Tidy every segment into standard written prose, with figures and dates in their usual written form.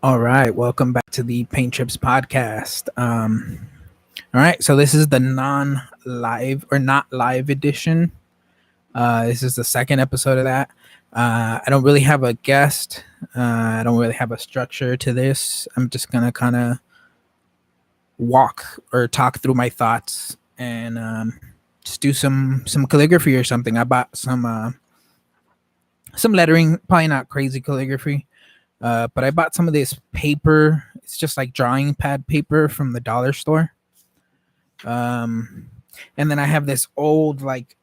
All right, welcome back to the Paint Trips podcast. All right, so this is the non-live or not live edition. This is the second episode of that. I don't really have a guest. I don't really have a structure to this. I'm just gonna kind of walk or talk through my thoughts and just do some calligraphy or something. I bought some lettering, probably not crazy calligraphy. But I bought some of this paper. It's just like drawing pad paper from the dollar store. Um, and then I have this old, like,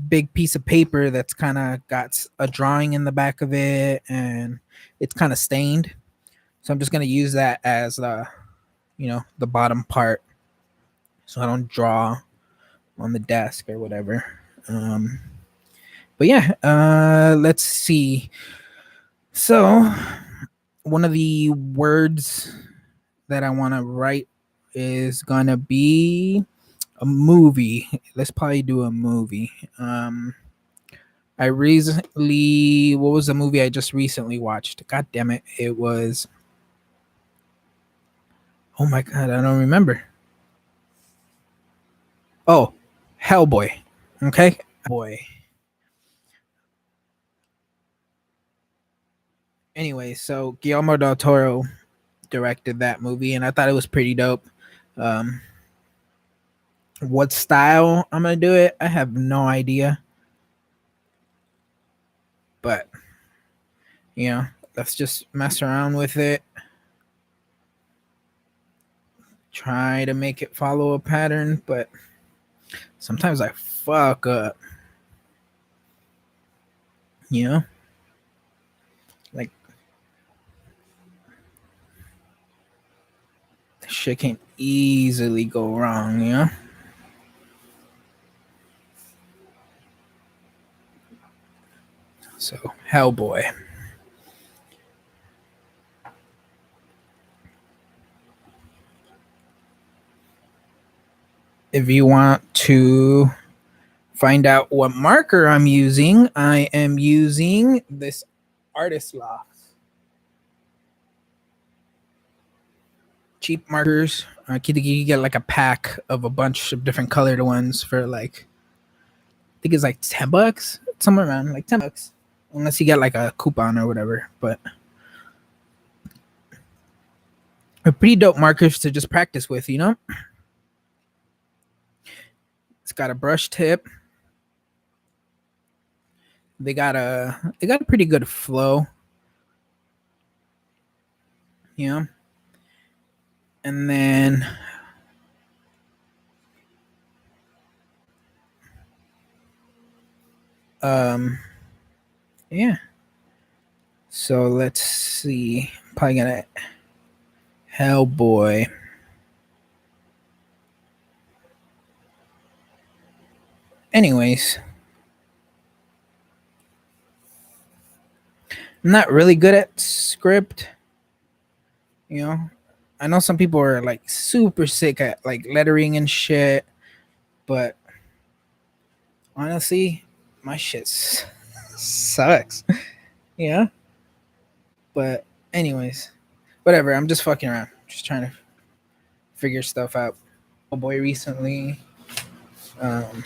big piece of paper that's kind of got a drawing in the back of it, and it's kind of stained. So I'm just gonna use that as the bottom part, so I don't draw on the desk or whatever. But yeah, let's see. So one of the words that I want to write is gonna be a movie. Let's probably do a movie. I recently, what was the movie I just recently watched? God damn it! It was. Oh my god, I don't remember. Oh, Hellboy. Okay, boy. Anyway, so Guillermo del Toro directed that movie, and I thought it was pretty dope. Um, what style I'm gonna do it, I have no idea. But let's just mess around with it. Try to make it follow a pattern, but sometimes I fuck up. Like shit can easily go wrong. So Hellboy. If you want to find out what marker I'm using, I am using this Artist Loft. Cheap markers. You get like a pack of a bunch of different colored ones for like, I think it's like $10, somewhere around like $10, unless you get like a coupon or whatever. But they're pretty dope markers to just practice with. It's got a brush tip. They got a pretty good flow. And then yeah. So let's see. Probably gonna Hellboy. Anyways, I'm not really good at script. I know some people are like super sick at like lettering and shit, but honestly, my shit sucks. Yeah. But anyways, whatever. I'm just fucking around, just trying to figure stuff out. Oh boy, recently. Um,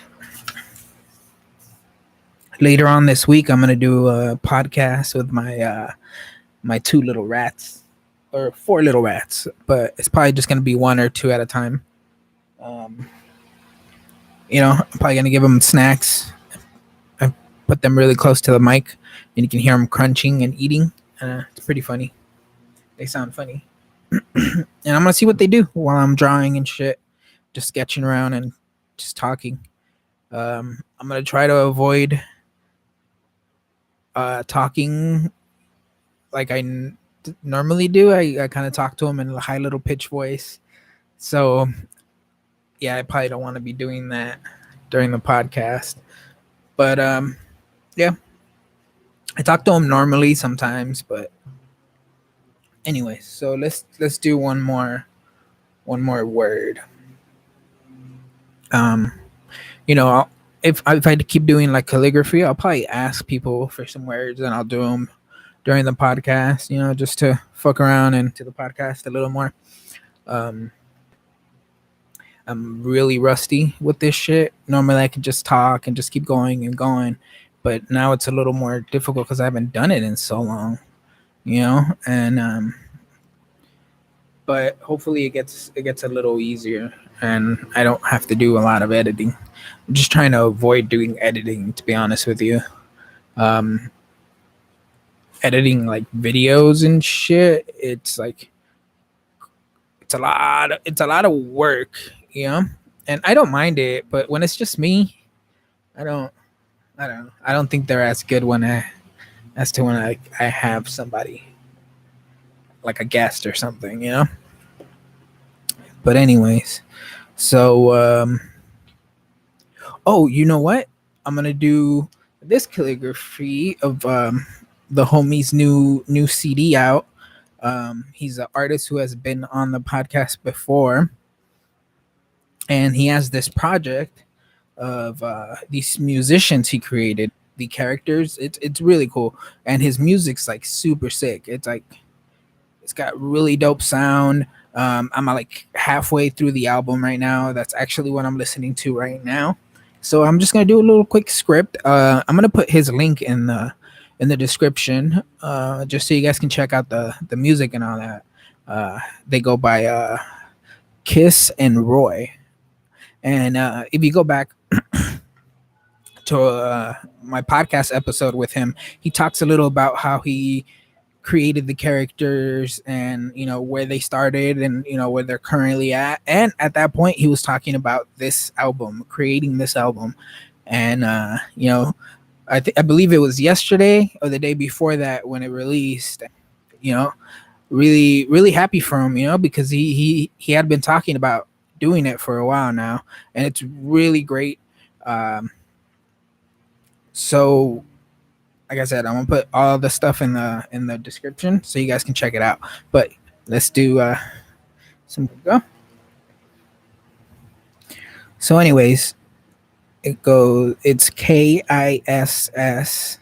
Later on this week, I'm gonna do a podcast with my two little rats, or four little rats, but it's probably just gonna be one or two at a time. I'm probably gonna give them snacks. I put them really close to the mic, and you can hear them crunching and eating. It's pretty funny. They sound funny, and I'm gonna see what they do while I'm drawing and shit, just sketching around and just talking. I'm gonna try to avoid talking like I normally do. I kind of talk to them in a high little pitch voice. So yeah, I probably don't want to be doing that during the podcast. But yeah, I talk to them normally sometimes. But anyway, so let's do one more word. Um, if I keep doing like calligraphy, I'll probably ask people for some words and I'll do them. during the podcast, just to fuck around and to the podcast a little more. Um, I'm really rusty with this shit. Normally, I could just talk and just keep going and going, but now it's a little more difficult because I haven't done it in so long, And but hopefully it gets a little easier, and I don't have to do a lot of editing. I'm just trying to avoid doing editing, to be honest with you. Um, Editing like videos and shit, it's like it's a lot of work, you know. And I don't mind it, but when it's just me, I don't I don't think they're as good as to when I have somebody like a guest or something, But anyways, so oh, you know what? I'm gonna do this calligraphy of the homie's new CD out. He's an artist who has been on the podcast before, and he has this project of these musicians he created, the characters. It's really cool, and his music's like super sick. It's got really dope sound. I'm like halfway through the album right now. That's actually what I'm listening to right now. So I'm just gonna do a little quick script. I'm gonna put his link in the description, just so you guys can check out the music and all that. They go by Kiss and Roy. And if you go back to my podcast episode with him, he talks a little about how he created the characters and where they started and where they're currently at. And at that point, he was talking about this album, creating this album, and I believe it was yesterday or the day before that when it released. You know, really really happy for him, because he had been talking about doing it for a while now, and it's really great. So like I said, I'm gonna put all the stuff in the description so you guys can check it out. But let's do some go. So anyways, it's KISS.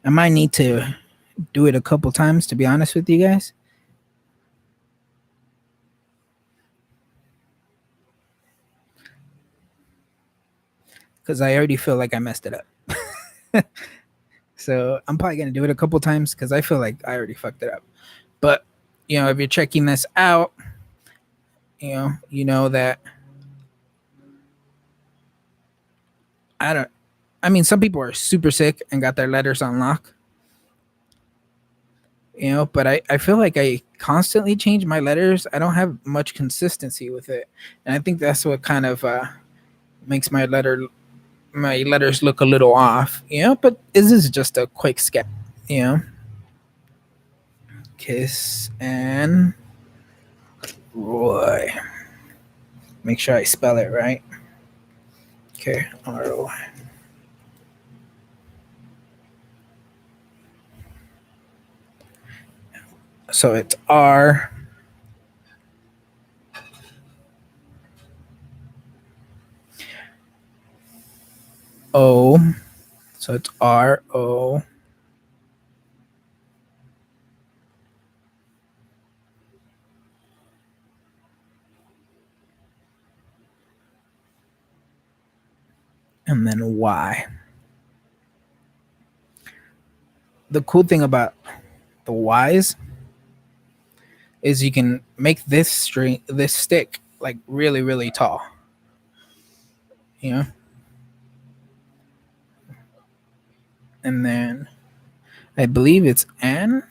I might need to do it a couple times, to be honest with you guys, because I already feel like I messed it up. So I'm probably gonna do it a couple times because I feel like I already fucked it up. But if you're checking this out, you know that I don't. I mean, some people are super sick and got their letters on lock, but I feel like I constantly change my letters. I don't have much consistency with it, and I think that's what kind of makes my letters look a little off. But this is just a quick sketch. You know, Kiss and Roy. Make sure I spell it right. KROY. So it's RO. So it's RO. And then Y. The cool thing about the Y's is you can make this stick like really, really tall. You know? And then I believe it's N.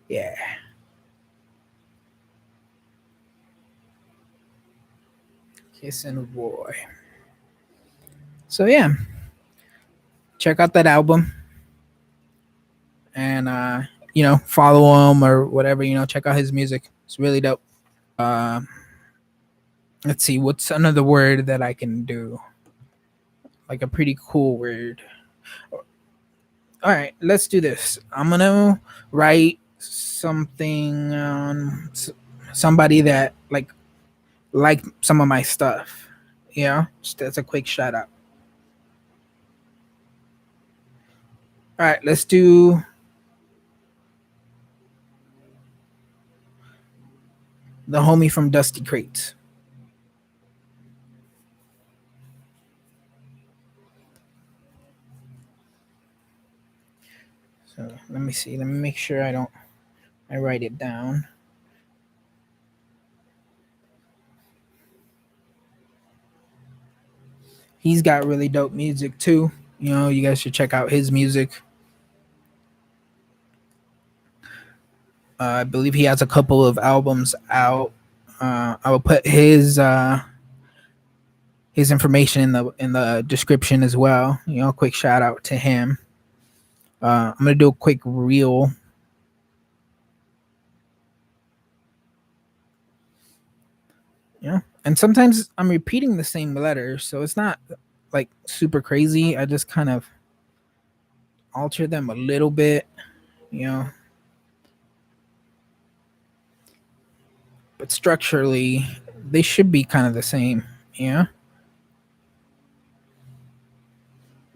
Yeah. Kiss and Roy. So yeah. Check out that album. And follow him or whatever, check out his music. It's really dope. Let's see, what's another word that I can do? Like a pretty cool word. All right, let's do this. I'm gonna write something on somebody that like some of my stuff. You know, just as a quick shout out. All right, let's do the homie from Dusty Crates. So let me see. Let me make sure I write it down. He's got really dope music too. You know, you guys should check out his music. I believe he has a couple of albums out. I will put his information in the description as well. You know, quick shout out to him. I'm gonna do a quick reel. Yeah, and sometimes I'm repeating the same letters, so it's not like super crazy. I just kind of alter them a little bit, you know. But structurally, they should be kind of the same. Yeah.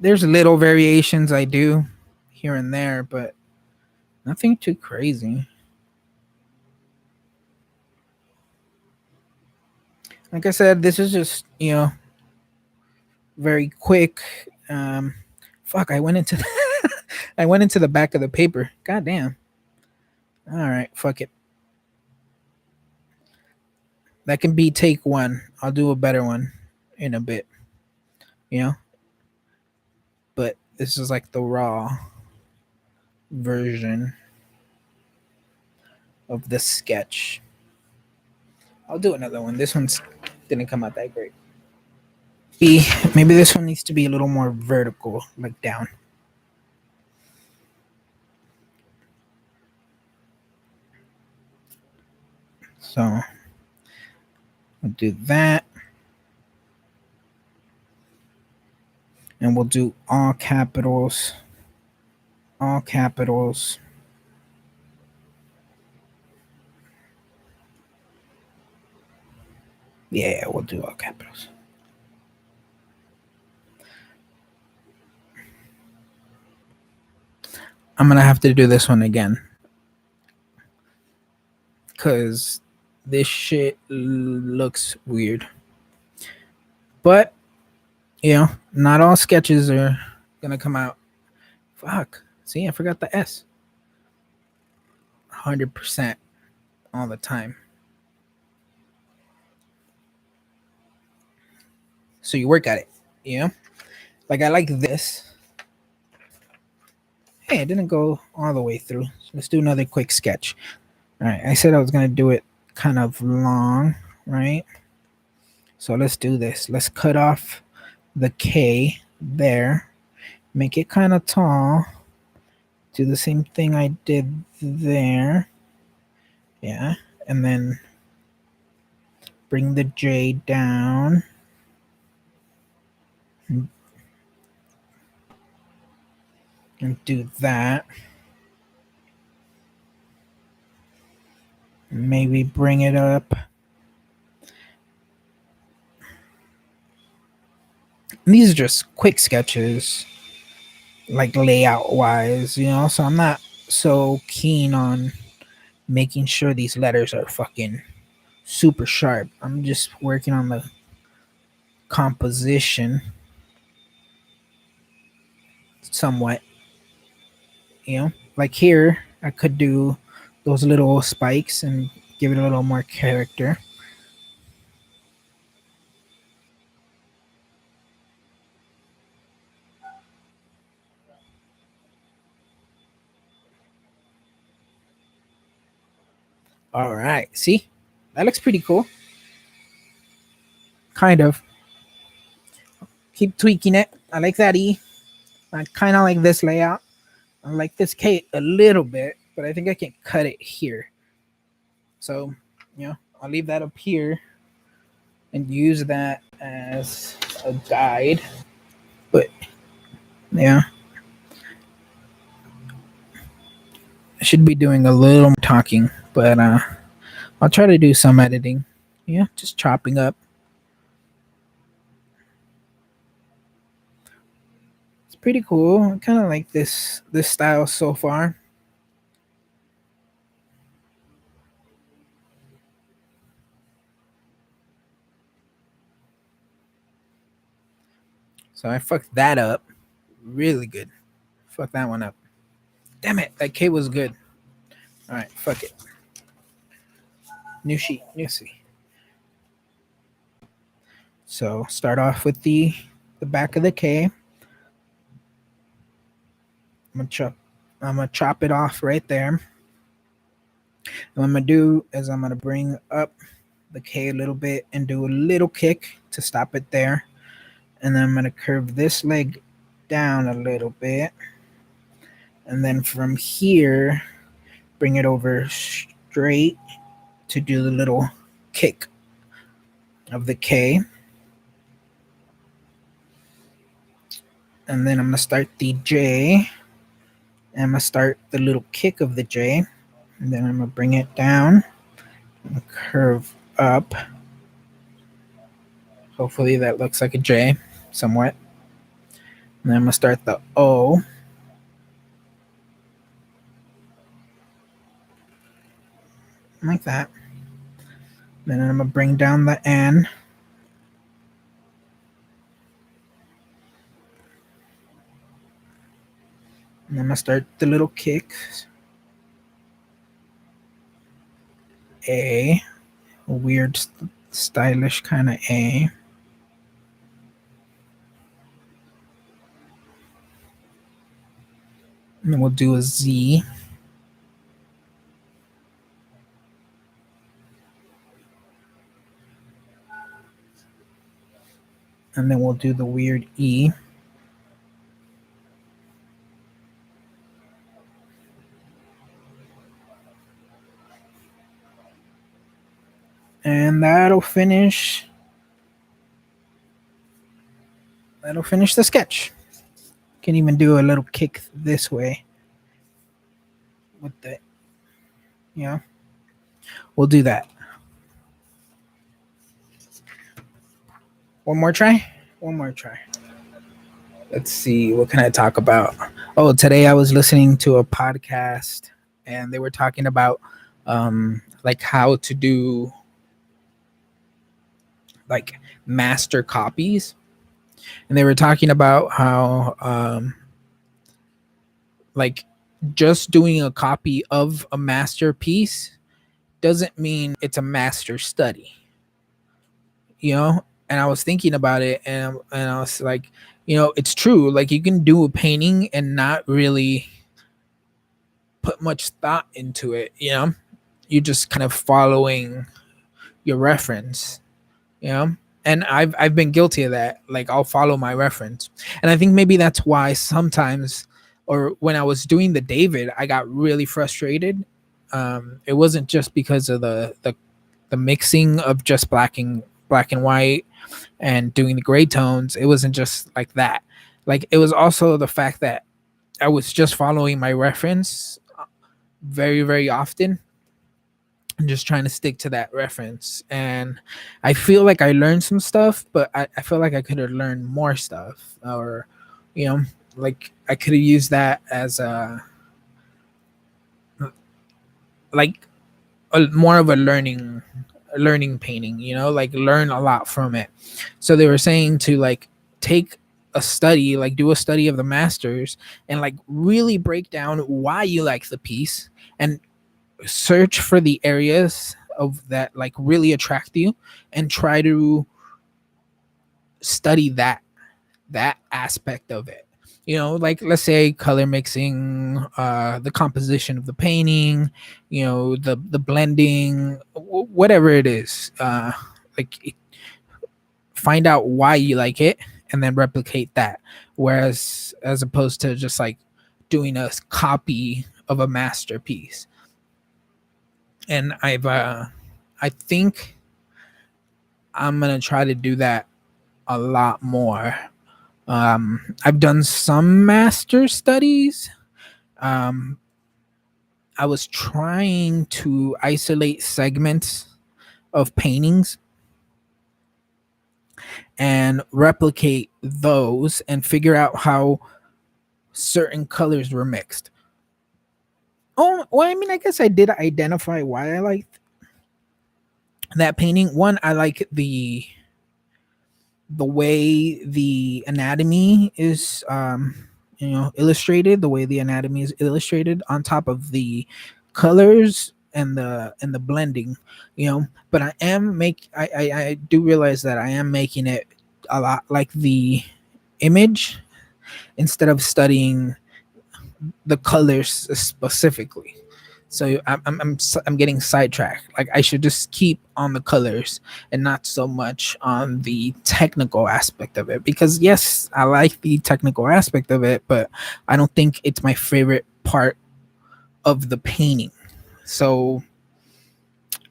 There's little variations I do here and there, but nothing too crazy. Like I said, this is just, you know, very quick. Fuck, I went into I went into the back of the paper. God damn. All right, fuck it. That can be take one. I'll do a better one in a bit. You know? But this is like the raw version of the sketch. I'll do another one. This one's didn't come out that great. Maybe this one needs to be a little more vertical, like down. So I'll do that. And we'll do all capitals. All capitals. Yeah, we'll do all capitals. I'm going to have to do this one again. Because this shit looks weird. But, you know, not all sketches are going to come out. Fuck. See, I forgot the S. 100% all the time. So you work at it, you know? Like I like this. Hey, it didn't go all the way through. So let's do another quick sketch. All right, I said I was going to do it kind of long, right? So let's do this. Let's cut off the K there. Make it kind of tall. Do the same thing I did there. Yeah, and then bring the J down. And do that. Maybe bring it up. And these are just quick sketches, like layout wise, you know, so I'm not so keen on making sure these letters are fucking super sharp. I'm just working on the composition somewhat, you know, like here I could do those little spikes and give it a little more character. All right, see, that looks pretty cool. Kind of. Keep tweaking it. I like that E. I kind of like this layout. I like this K a little bit, but I think I can cut it here. So, you know, I'll leave that up here and use that as a guide. But, yeah. I should be doing a little more talking, but I'll try to do some editing Yeah, just chopping up. It's pretty cool. I kind of like this style so far. So I fucked that up really good. Fuck that one up. Damn it, that K was good. All right, fuck it. New sheet, new see. So start off with the back of the K. I'm gonna chop it off right there. And what I'm gonna do is I'm gonna bring up the K a little bit and do a little kick to stop it there. And then I'm gonna curve this leg down a little bit. And then from here, bring it over straight to do the little kick of the K. And then I'm gonna start the J. And I'm gonna start the little kick of the J. And then I'm gonna bring it down and curve up. Hopefully that looks like a J somewhat. And then I'm gonna start the O. Like that. Then I'm gonna bring down the N. And I'm gonna start the little kicks. A weird, stylish kind of A. And then we'll do a Z. And then we'll do the weird E. And that'll finish the sketch. Can even do a little kick this way with the, we'll do that. One more try. Let's see, what can I talk about? Oh, today I was listening to a podcast and they were talking about like how to do like master copies. And they were talking about how like just doing a copy of a masterpiece doesn't mean it's a master study, and I was thinking about it, and I was like, it's true. Like you can do a painting and not really put much thought into it. You're just kind of following your reference. And I've been guilty of that. Like I'll follow my reference, and I think maybe that's why sometimes, or when I was doing the David, I got really frustrated. It wasn't just because of the mixing of just black and white and doing the gray tones. It wasn't just like that. Like it was also the fact that I was just following my reference very, very often and just trying to stick to that reference. And I feel like I learned some stuff, but I feel like I could have learned more stuff, or, like I could have used that as a, like more of a learning painting, like learn a lot from it. So they were saying to like take a study, like do a study of the masters and like really break down why you like the piece and search for the areas of that like really attract you and try to study that aspect of it. Like let's say color mixing, the composition of the painting, the blending, whatever it is. Like find out why you like it and then replicate that. Whereas as opposed to just like doing a copy of a masterpiece. And I think I'm gonna try to do that a lot more. I've done some master studies. I was trying to isolate segments of paintings and replicate those and figure out how certain colors were mixed. Oh, well, I mean, I guess I did identify why I liked that painting. One, I like the way the anatomy is illustrated, the way the anatomy is illustrated on top of the colors and the blending, but I do realize that I am making it a lot like the image instead of studying the colors specifically. So I'm getting sidetracked. Like I should just keep on the colors and not so much on the technical aspect of it. Because yes, I like the technical aspect of it, but I don't think it's my favorite part of the painting. So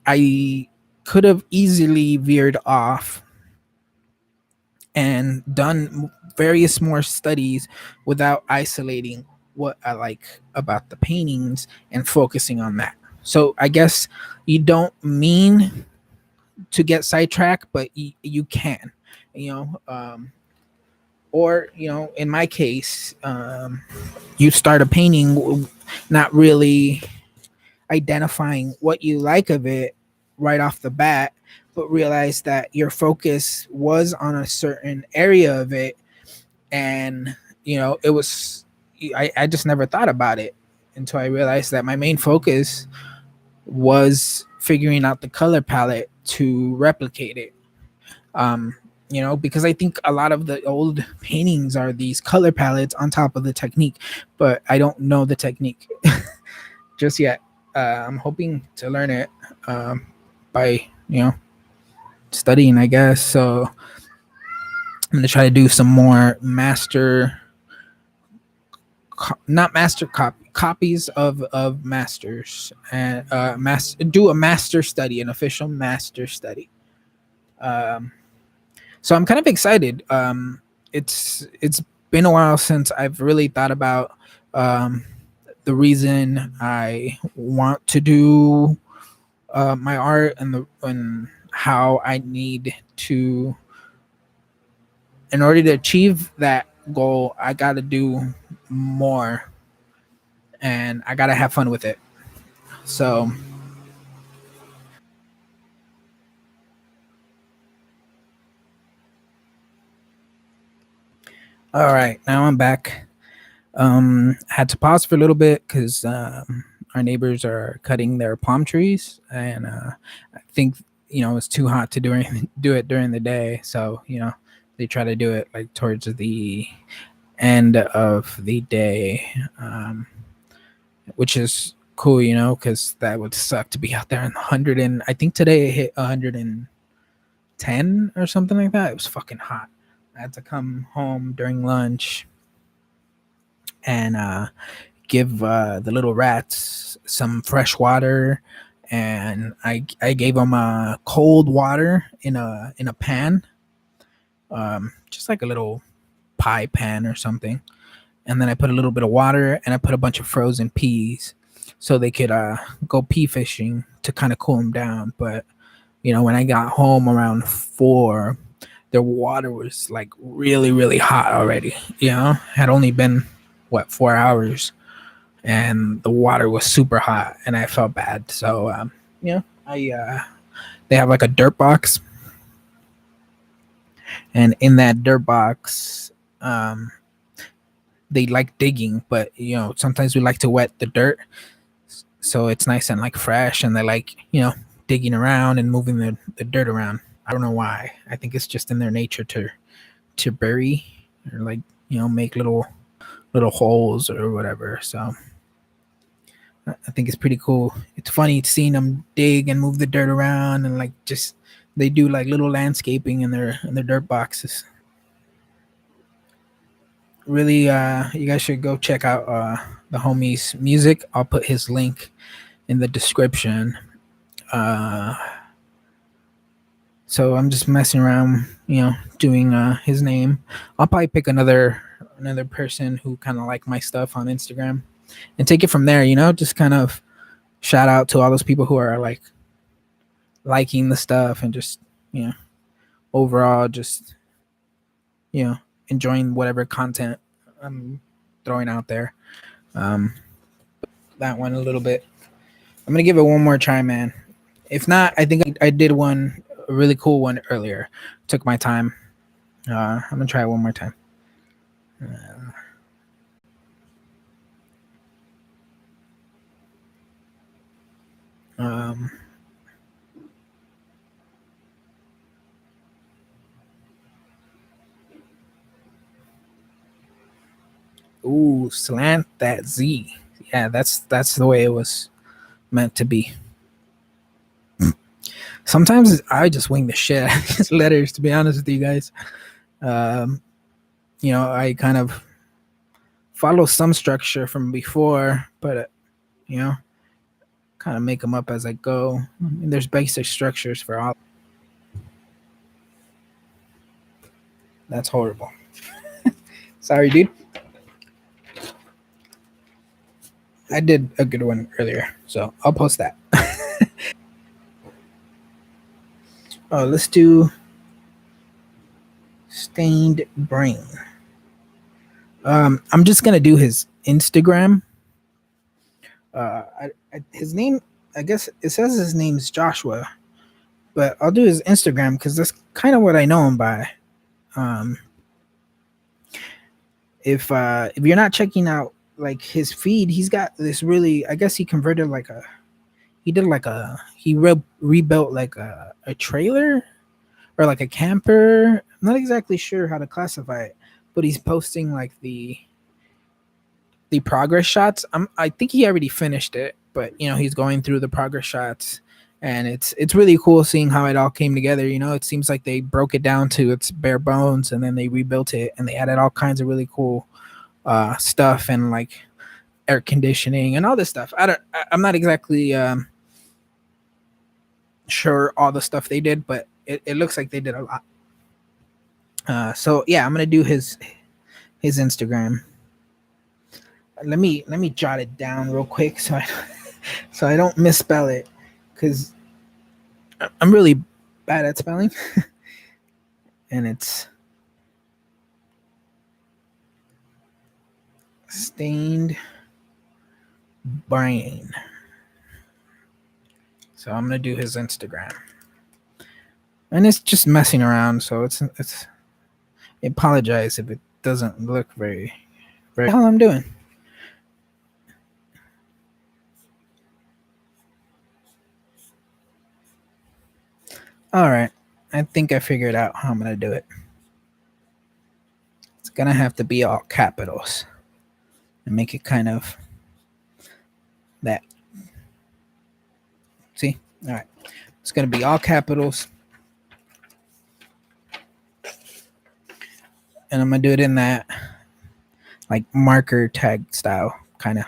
I could have easily veered off and done various more studies without isolating what I like about the paintings and focusing on that. So I guess you don't mean to get sidetracked, but you can, you know, or in my case, you start a painting not really identifying what you like of it right off the bat, but realize that your focus was on a certain area of it, and it was I just never thought about it until I realized that my main focus was figuring out the color palette to replicate it. um because I think a lot of the old paintings are these color palettes on top of the technique, but I don't know the technique just yet. I'm hoping to learn it by studying, I guess. So I'm gonna try to do some more not master copies of masters, and do a master study, an official master study. Um, so I'm kind of excited. It's been a while since I've really thought about um, the reason I want to do my art, and how I need to, in order to achieve that goal, I got to do more, and I got to have fun with it. So, all right, now I'm back. Had to pause for a little bit because our neighbors are cutting their palm trees, and I think it's too hot to do it during the day. So they try to do it like towards the end of the day, which is cool, because that would suck to be out there in 100, and I think today it hit 110 or something like that. It was fucking hot. I had to come home during lunch and give the little rats some fresh water, and I gave them cold water in a pan, just like a little pie pan or something, and then I put a little bit of water and I put a bunch of frozen peas so they could go pea fishing to kind of cool them down. But when I got home around 4, their water was like really really hot already. Had only been 4 hours, and the water was super hot, and I felt bad. So I they have like a dirt box, and in that dirt box, they like digging, but sometimes we like to wet the dirt so it's nice and like fresh, and they like digging around and moving the dirt around. I don't know why. I think it's just in their nature to bury, or like make little holes or whatever. So I think it's pretty cool. It's funny seeing them dig and move the dirt around, and like just they do like little landscaping in their dirt boxes. Really, you guys should go check out the homie's music. I'll put his link in the description. Uh, so I'm just messing around, doing his name. I'll probably pick another person who kind of like my stuff on Instagram and take it from there. Just kind of shout out to all those people who are like liking the stuff and just, you know, overall just, you know, enjoying whatever content I'm throwing out there. Um, that one a little bit. I'm gonna give it one more try, man. If not, I think I did one a really cool one earlier. Took my time. I'm gonna try it one more time. Um, ooh, slant that Z. Yeah, that's the way it was meant to be. Sometimes I just wing the shit out of these letters, to be honest with you guys. Um, you know, I kind of follow some structure from before, but you know, kind of make them up as I go. I mean, there's basic structures for all. That's horrible. Sorry, dude. I did a good one earlier, so I'll post that. Oh, let's do stained brain. I'm just gonna do his Instagram. His name, I guess it says his name's Joshua, but I'll do his Instagram because that's kind of what I know him by. Um, if you're not checking out like his feed, he's got this really. I guess he converted like a. He did like a. Rebuilt like a trailer or like a camper. I'm not exactly sure how to classify it, but he's posting like the progress shots. I think he already finished it, but you know he's going through the progress shots, and it's really cool seeing how it all came together. You know, it seems like they broke it down to its bare bones, and then they rebuilt it, and they added all kinds of really cool stuff and like air conditioning and all this stuff. I'm not exactly sure all the stuff they did, but it looks like they did a lot. So yeah, I'm gonna do his Instagram. Let me jot it down real quick so I don't misspell it because I'm really bad at spelling, and it's stained brain. So I'm gonna do his Instagram, and it's just messing around. So it's. I apologize if it doesn't look very. How I'm doing. All right, I think I figured out how I'm gonna do it. It's gonna have to be all capitals and make it kind of that. See? All right. It's going to be all capitals. And I'm going to do it in that like marker tag style kind of.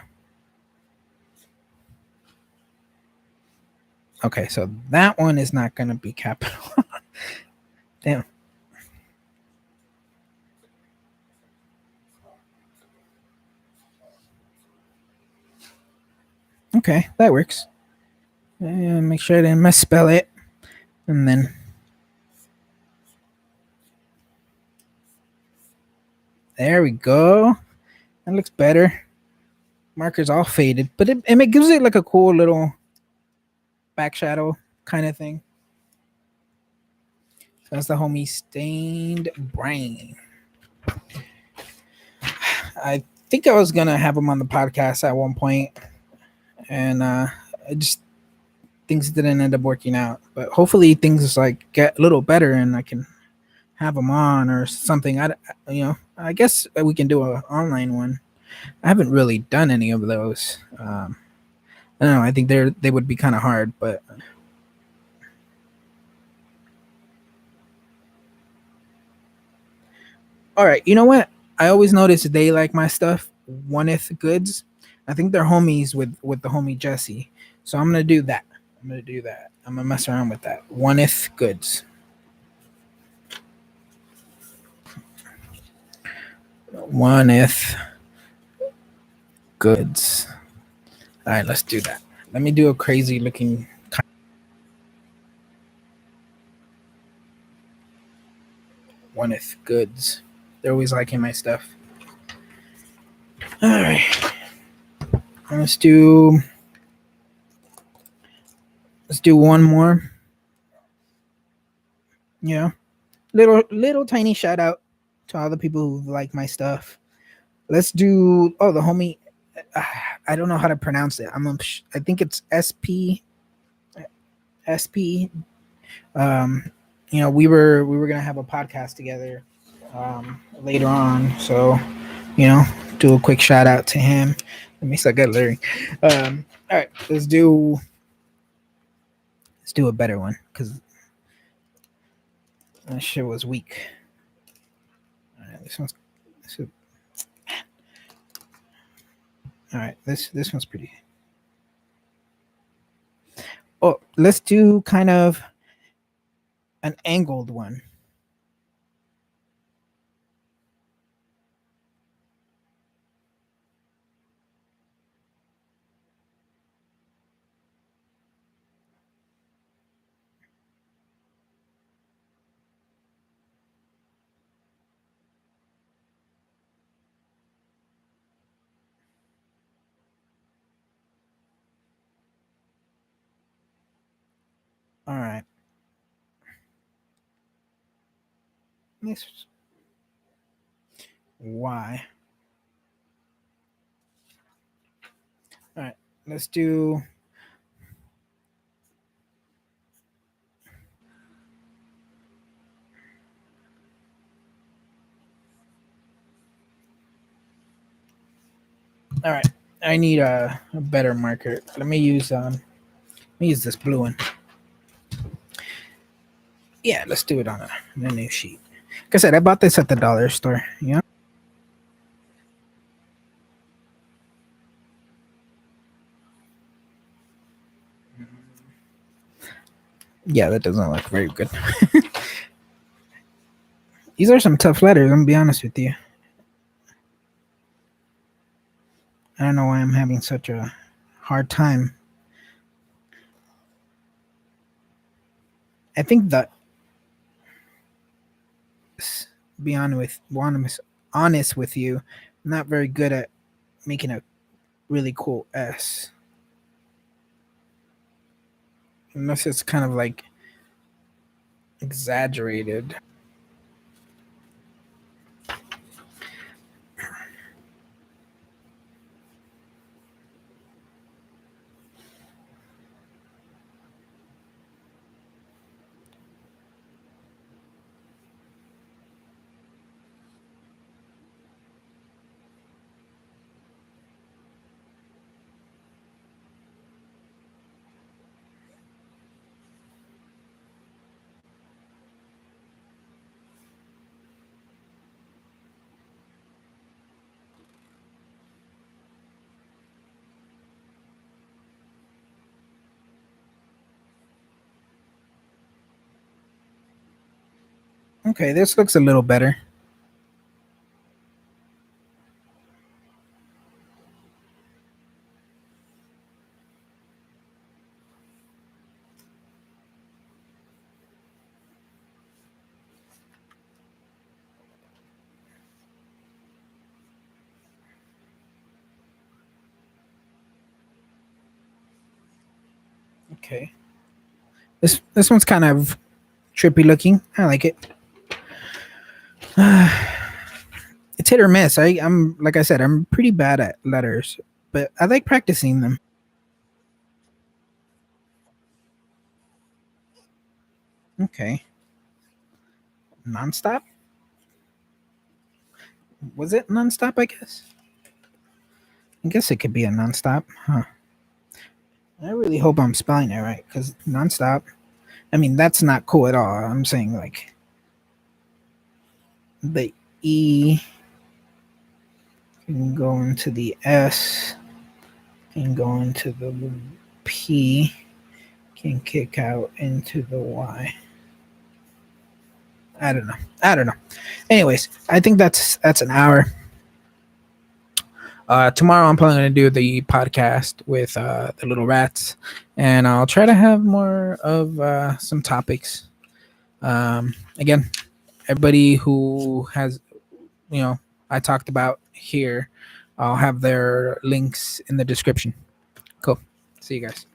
Okay, so that one is not going to be capital. Damn. Okay, that works. Make sure I didn't misspell it. And then there we go. That looks better. Marker's all faded, but it gives it like a cool little back shadow kind of thing. So that's the homie Stained Brain. I think I was gonna have him on the podcast at one point, and I just things didn't end up working out. But hopefully things like get a little better, and I can have him on or something. I guess we can do an online one. I haven't really done any of those. I don't know. I think they would be kind of hard, but all right. You know what? I always notice they like my stuff. Oneth Goods. I think they're homies with the homie Jesse. So I'm gonna do that. I'm gonna do that. I'm gonna mess around with that. Oneth Goods. Oneth Goods. All right, let's do that. Let me do a crazy looking. Waneth Goods. They're always liking my stuff. All right, let's do one more. Yeah, little tiny shout out to all the people who like my stuff. Let's do the homie. I don't know how to pronounce it. I think it's SP. SP. Um, we were gonna have a podcast together later on, so do a quick shout out to him. Let me start get Larry. All right, let's do a better one because that shit was weak. All right, all right. This one's pretty. Oh, let's do kind of an angled one. All right. This why. All right. Let's do. All right. I need a better marker. Let me use this blue one. Yeah, let's do it on a new sheet. Like I said, I bought this at the dollar store. Yeah, that doesn't look very good. These are some tough letters. I'm gonna be honest with you. I don't know why I'm having such a hard time. I think that be honest with you, I'm not very good at making a really cool S. Unless it's kind of like exaggerated. Okay, this looks a little better. Okay. This one's kind of trippy looking. I like it. It's hit or miss. I'm like I said, I'm pretty bad at letters, but I like practicing them. Okay. Nonstop? Was it nonstop, I guess? I guess it could be a nonstop. Huh. I really hope I'm spelling it right, because nonstop. I mean, that's not cool at all. I'm saying like the E can go into the S, can go into the P, can kick out into the Y. I don't know. I don't know. Anyways, I think that's an hour. Tomorrow I'm probably going to do the podcast with the little rats, and I'll try to have more of some topics. Again, everybody who has, I talked about here, I'll have their links in the description. Cool. See you guys.